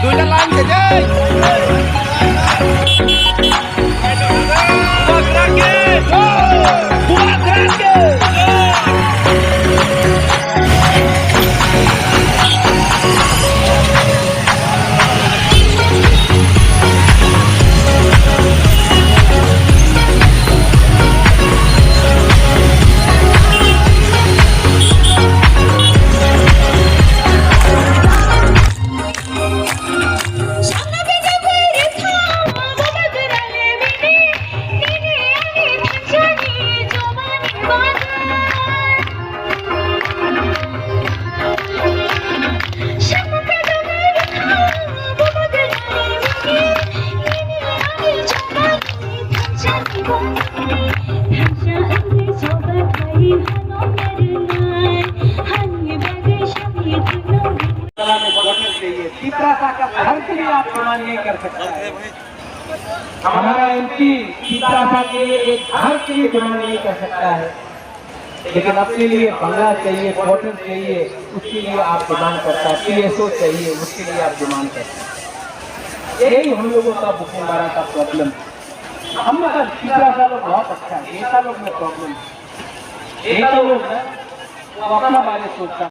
দুইটা লাইন গেছে चित्रासा का हर के लिए आप निर्माण नहीं कर सकता है। हमारा एमपी चित्रासा के लिए एक घर के लिए निर्माण नहीं कर सकता है, लेकिन अपने लिए बंगला चाहिए, क्वार्टर चाहिए, उसके लिए आप डिमांड करता है। PSO चाहिए, उसके लिए आप डिमांड करते हैं। यही हम लोगों का बुकुंबारा का प्रॉब्लम। हम लोग का चित्रासा लोग बहुत अच्छा है, नेता लोग में प्रॉब्लम। नेता लोग है वो अपना बारे सोचता